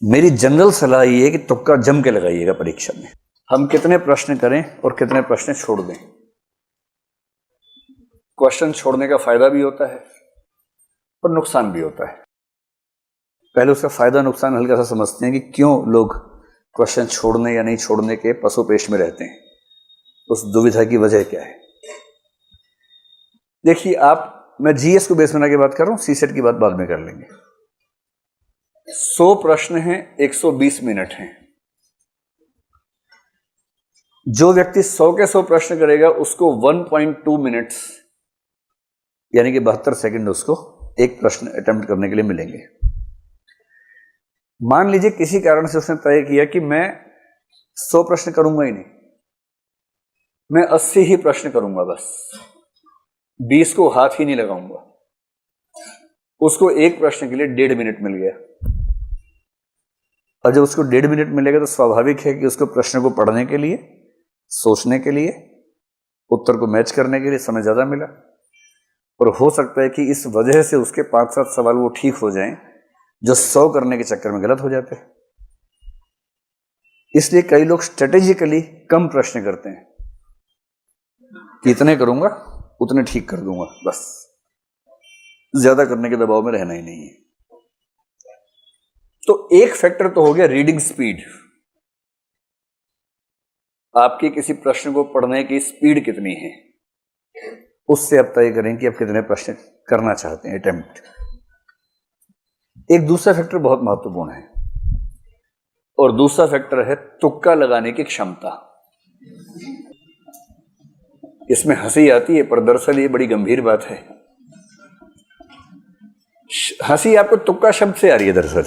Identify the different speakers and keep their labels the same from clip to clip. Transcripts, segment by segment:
Speaker 1: मेरी जनरल सलाह ये है कि तुक्का जम के लगाइएगा परीक्षा में। हम कितने प्रश्न करें और कितने प्रश्न छोड़ दें। क्वेश्चन छोड़ने का फायदा भी होता है और नुकसान भी होता है। पहले उसका फायदा नुकसान हल्का सा समझते हैं कि क्यों लोग क्वेश्चन छोड़ने या नहीं छोड़ने के पसोपेश में रहते हैं, उस दुविधा की वजह क्या है। देखिए, मैं जीएस को बेस बना के बात कर रहा हूं, सीसेट की बात बाद में कर लेंगे। 100 प्रश्न हैं, 120 मिनट हैं। जो व्यक्ति 100 के 100 प्रश्न करेगा उसको 1.2 मिनट्स यानी कि 72 सेकंड उसको एक प्रश्न अटेम्प्ट करने के लिए मिलेंगे। मान लीजिए किसी कारण से उसने तय किया कि मैं 100 प्रश्न करूंगा ही नहीं, मैं 80 ही प्रश्न करूंगा, बस 20 को हाथ ही नहीं लगाऊंगा। उसको एक प्रश्न के लिए 1.5 मिनट मिल गया। और जब उसको 1.5 मिनट मिलेगा तो स्वाभाविक है कि उसको प्रश्न को पढ़ने के लिए, सोचने के लिए, उत्तर को मैच करने के लिए समय ज्यादा मिला। और हो सकता है कि इस वजह से उसके 5-7 सवाल वो ठीक हो जाएं जो 100 करने के चक्कर में गलत हो जाते हैं। इसलिए कई लोग स्ट्रेटेजिकली कम प्रश्न करते हैं कि इतने करूंगा उतने ठीक कर दूंगा, बस ज्यादा करने के दबाव में रहना ही नहीं है। तो एक फैक्टर तो हो गया रीडिंग स्पीड। आपकी किसी प्रश्न को पढ़ने की स्पीड कितनी है, उससे आप तय करें कि आप कितने प्रश्न करना चाहते हैं अटेम्प्ट। एक दूसरा फैक्टर बहुत महत्वपूर्ण है और दूसरा फैक्टर है तुक्का लगाने की क्षमता। इसमें हंसी आती है पर दरअसल ये बड़ी गंभीर बात है। हंसी आपको तुक्का शब्द से आ रही है, दरअसल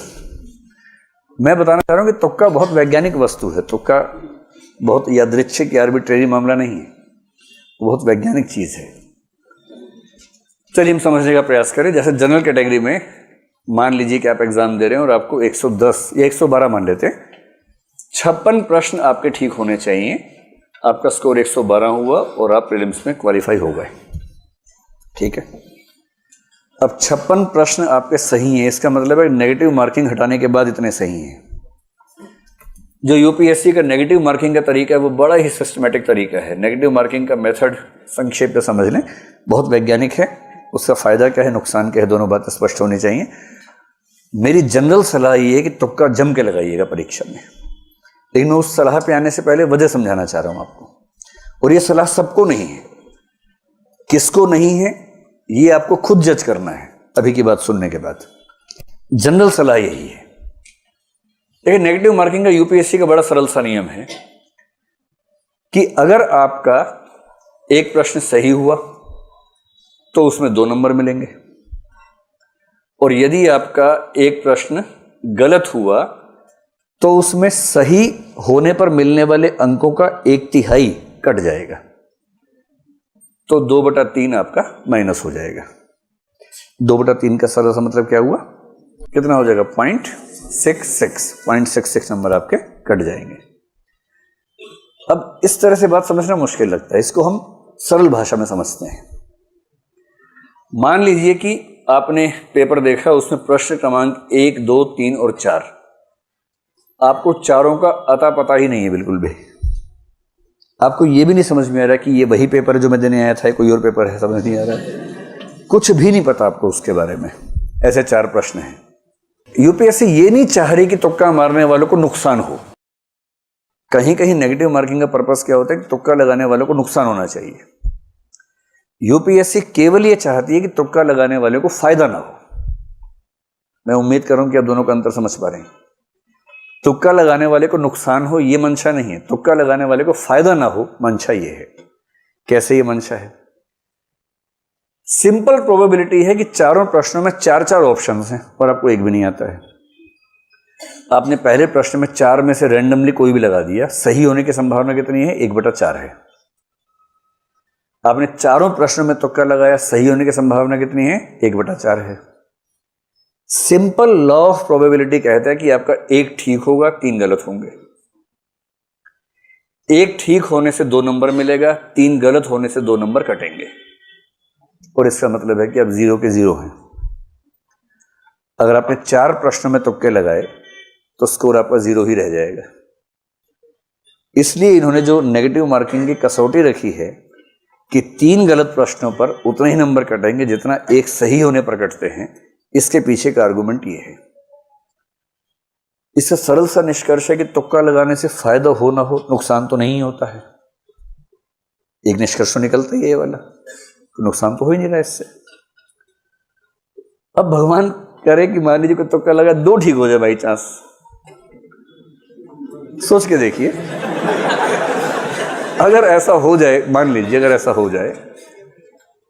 Speaker 1: मैं बताना चाह रहा हूं कि तुक्का बहुत वैज्ञानिक वस्तु है। तुक्का बहुत यादृच्छिक या आर्बिट्रेरी मामला नहीं है, बहुत वैज्ञानिक चीज है। चलिए हम समझने का प्रयास करें। जैसे जनरल कैटेगरी में मान लीजिए कि आप एग्जाम दे रहे हैं और आपको 110 या 112 मान लेते हैं, 56 प्रश्न आपके ठीक होने चाहिए। आपका स्कोर 112 हुआ और आप प्रीलिम्स में क्वालिफाई हो गए, ठीक है। अब 56 प्रश्न आपके सही हैं, इसका मतलब है नेगेटिव मार्किंग हटाने के बाद इतने सही हैं। जो यूपीएससी का नेगेटिव मार्किंग का तरीका है वो बड़ा ही सिस्टमैटिक तरीका है। नेगेटिव मार्किंग का मेथड संक्षेप में समझ लें, बहुत वैज्ञानिक है। उसका फायदा क्या है, नुकसान क्या है, दोनों बातें स्पष्ट होनी चाहिए। मेरी जनरल सलाह ये है कि तुक्का जम के लगाइएगा परीक्षा में। लेकिन मैं उस सलाह पे आने से पहले वजह समझाना चाह रहा हूं आपको। और ये सलाह सबको नहीं है, किसको नहीं है ये आपको खुद जज करना है अभी की बात सुनने के बाद। जनरल सलाह यही है। देखिए, नेगेटिव मार्किंग का यूपीएससी का बड़ा सरल सा नियम है कि अगर आपका एक प्रश्न सही हुआ तो उसमें 2 नंबर मिलेंगे, और यदि आपका एक प्रश्न गलत हुआ तो उसमें सही होने पर मिलने वाले अंकों का 1/3 कट जाएगा, तो 2/3 आपका माइनस हो जाएगा। 2/3 का सरल सा मतलब क्या हुआ, कितना हो जाएगा, 0.66 नंबर आपके कट जाएंगे। अब इस तरह से बात समझना मुश्किल लगता है, इसको हम सरल भाषा में समझते हैं। मान लीजिए कि आपने पेपर देखा, उसमें प्रश्न क्रमांक 1, 2, 3 और 4, आपको चारों का अता पता ही नहीं है बिल्कुल भी। आपको यह भी नहीं समझ में आ रहा कि ये वही पेपर है जो मैं देने आया था, कोई और पेपर है, समझ नहीं आ रहा है, कुछ भी नहीं पता आपको उसके बारे में। ऐसे 4 प्रश्न हैं। यूपीएससी ये नहीं चाह रही कि तुक्का मारने वालों को नुकसान हो। कहीं कहीं नेगेटिव मार्किंग का पर्पस क्या होता है कि तुक्का लगाने वालों को नुकसान होना चाहिए। यूपीएससी केवल ये चाहती है कि तुक्का लगाने वाले को फायदा ना हो। मैं उम्मीद कर रहा हूं कि आप दोनों का अंतर समझ पा रहे हैं। तुक्का लगाने वाले को नुकसान हो ये मंशा नहीं है, तुक्का लगाने वाले को फायदा ना हो मंशा ये है। कैसे ये मंशा है, सिंपल प्रोबेबिलिटी है कि चारों प्रश्नों में 4-4 ऑप्शंस हैं और आपको एक भी नहीं आता है। आपने पहले प्रश्न में 4 में से रैंडमली कोई भी लगा दिया, सही होने की संभावना कितनी है, 1/4 है। आपने चारों प्रश्नों में तुक्का लगाया, सही होने की संभावना कितनी है, 1/4 है। सिंपल लॉ ऑफ प्रोबेबिलिटी कहता है कि आपका 1 ठीक होगा, 3 गलत होंगे। 1 ठीक होने से 2 नंबर मिलेगा, 3 गलत होने से 2 नंबर कटेंगे, और इसका मतलब है कि आप 0 के 0 हैं। अगर आपने 4 प्रश्नों में तुक्के लगाए तो स्कोर आपका 0 ही रह जाएगा। इसलिए इन्होंने जो नेगेटिव मार्किंग की कसौटी रखी है कि 3 गलत प्रश्नों पर उतने ही नंबर कटेंगे जितना एक सही होने पर कटते हैं, इसके पीछे का आर्गुमेंट ये है। इसका सरल सा निष्कर्ष है कि तुक्का लगाने से फायदा हो ना हो, नुकसान तो नहीं होता है। एक निष्कर्ष निकलता है ये वाला, तो नुकसान तो हो ही नहीं रहा इससे। अब भगवान करे कि मान लीजिए कोई तुक्का लगा 2 ठीक हो जाए बाई चांस, सोच के देखिए, अगर ऐसा हो जाए, मान लीजिए अगर ऐसा हो जाए,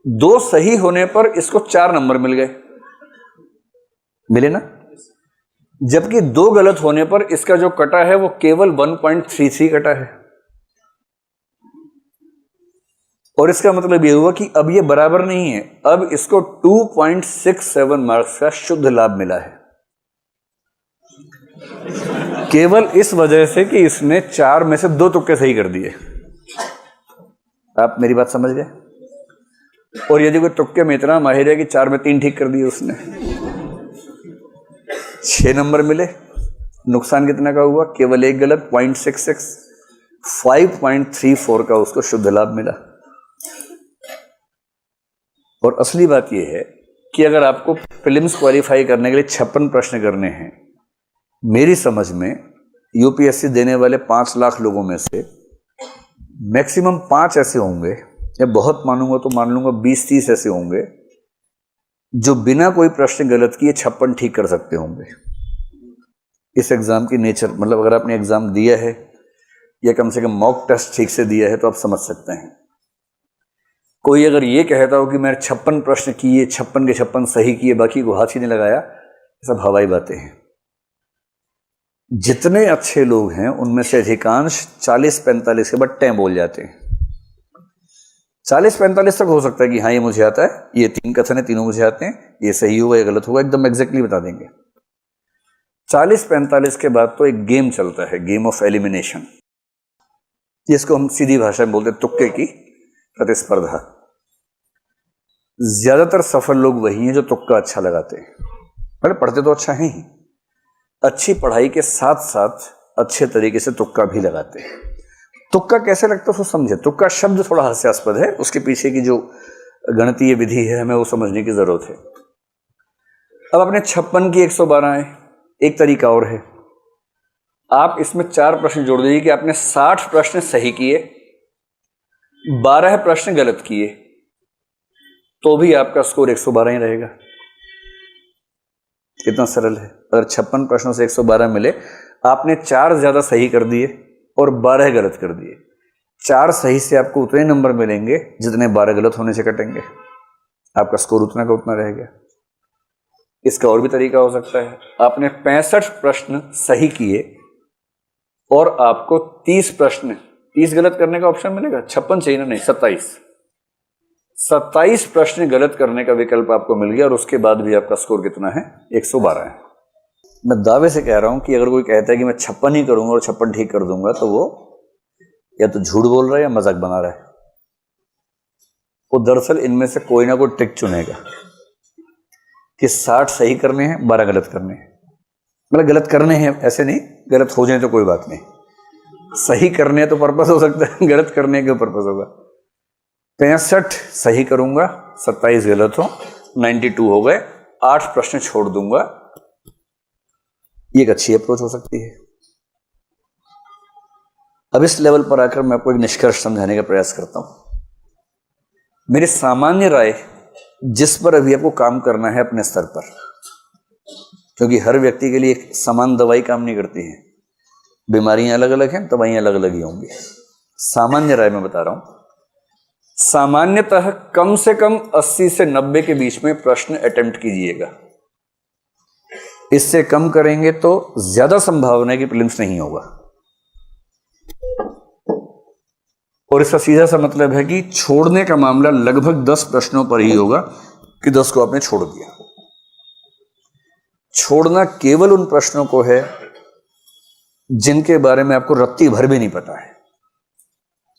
Speaker 1: 2 सही होने पर इसको 4 नंबर मिल गए, मिले ना, जबकि 2 गलत होने पर इसका जो कटा है वो केवल 1.33 कटा है। और इसका मतलब यह हुआ कि अब ये बराबर नहीं है, अब इसको 2.67 मार्क्स का शुद्ध लाभ मिला है, केवल इस वजह से कि इसने 4 में से 2 तुक्के सही कर दिए। आप मेरी बात समझ गए? और यदि कोई तुक्के में इतना माहिर है कि 4 में 3 ठीक कर दिए उसने, 6 नंबर मिले, नुकसान कितना का हुआ? केवल 1 गलत, 0.66, 5.34 का उसको शुद्ध लाभ मिला। और असली बात यह है कि अगर आपको प्रीलिम्स क्वालिफाई करने के लिए 56 प्रश्न करने हैं, मेरी समझ में यूपीएससी देने वाले 5 लाख लोगों में से मैक्सिमम 5 ऐसे होंगे, या बहुत मानूंगा तो मान लूंगा 20-30 ऐसे होंगे जो बिना कोई प्रश्न गलत किए 56 ठीक कर सकते होंगे। इस एग्जाम की नेचर, मतलब अगर आपने एग्जाम दिया है या कम से कम मॉक टेस्ट ठीक से दिया है तो आप समझ सकते हैं। कोई अगर ये कहता हो कि मैंने 56 प्रश्न किए, 56 के 56 सही किए, बाकी को हाथ ही नहीं लगाया, सब हवाई बातें हैं। जितने अच्छे लोग हैं उनमें से अधिकांश 40-45 के बाद टें बोल जाते हैं। 40-45 तक हो सकता है कि हाँ ये मुझे आता है, ये 3 कथन है, तीनों मुझे आते हैं, ये सही होगा या गलत होगा, एकदम एग्जैक्टली बता देंगे। 40-45 के बाद तो एक गेम चलता है, गेम ऑफ एलिमिनेशन, जिसको हम सीधी भाषा में बोलते हैं तुक्के की प्रतिस्पर्धा। ज्यादातर सफल लोग वही हैं जो तुक्का अच्छा लगाते हैं। मतलब पढ़ते तो अच्छा है ही, अच्छी पढ़ाई के साथ साथ अच्छे तरीके से तुक्का भी लगाते हैं। तुक्का कैसे लगता है उसको समझे। तुक्का शब्द थोड़ा हास्यास्पद है, उसके पीछे की जो गणितीय विधि है हमें वो समझने की जरूरत है। अब अपने 56 की 112 है, एक तरीका और है, आप इसमें 4 प्रश्न जोड़ दीजिए कि आपने 60 प्रश्न सही किए, 12 प्रश्न गलत किए, तो भी आपका स्कोर 112 ही रहेगा। कितना सरल है। अगर 56 प्रश्नों से 112 मिले, आपने 4 ज्यादा सही कर दिए और 12 गलत कर दिए, 4 सही से आपको उतने नंबर मिलेंगे जितने 12 गलत होने से कटेंगे, आपका स्कोर उतना का उतना रहेगा। इसका और भी तरीका हो सकता है, आपने 65 प्रश्न सही किए और आपको 30 प्रश्न, 30 गलत करने का ऑप्शन मिलेगा, 56 चाहिए ना, नहीं 27 प्रश्न गलत करने का विकल्प आपको मिल गया और उसके बाद भी आपका स्कोर कितना है? 112 है। मैं दावे से कह रहा हूं कि अगर कोई कहता है कि मैं 56 ही करूंगा और 56 ठीक कर दूंगा, तो वो या तो झूठ बोल रहा है या मजाक बना रहा है। वो दरअसल इनमें से कोई ना कोई ट्रिक चुनेगा कि 60 सही करने हैं, 12 गलत करने हैं। मतलब गलत करने हैं ऐसे नहीं, गलत हो जाए तो कोई बात नहीं, सही करने हैं तो पर्पस हो सकता है, गलत करने का पर्पस होगा। 65 सही करूंगा, 27 गलत हो, 92 हो गए, 8 प्रश्न छोड़ दूंगा। ये एक अच्छी अप्रोच हो सकती है। अब इस लेवल पर आकर मैं आपको एक निष्कर्ष समझाने का प्रयास करता हूं। मेरी सामान्य राय, जिस पर अभी आपको काम करना है अपने स्तर पर, क्योंकि हर व्यक्ति के लिए एक समान दवाई काम नहीं करती है, बीमारियां अलग अलग हैं, दवाइयां अलग अलग ही होंगी। सामान्य राय में बता रहा हूं, सामान्यतः कम से कम 80 से 90 के बीच में प्रश्न अटेम्प्ट कीजिएगा। इससे कम करेंगे तो ज्यादा संभावना है कि प्रीलिम्स नहीं होगा। और इसका सीधा सा मतलब है कि छोड़ने का मामला लगभग 10 प्रश्नों पर ही होगा कि 10 को आपने छोड़ दिया। छोड़ना केवल उन प्रश्नों को है जिनके बारे में आपको रत्ती भर भी नहीं पता है।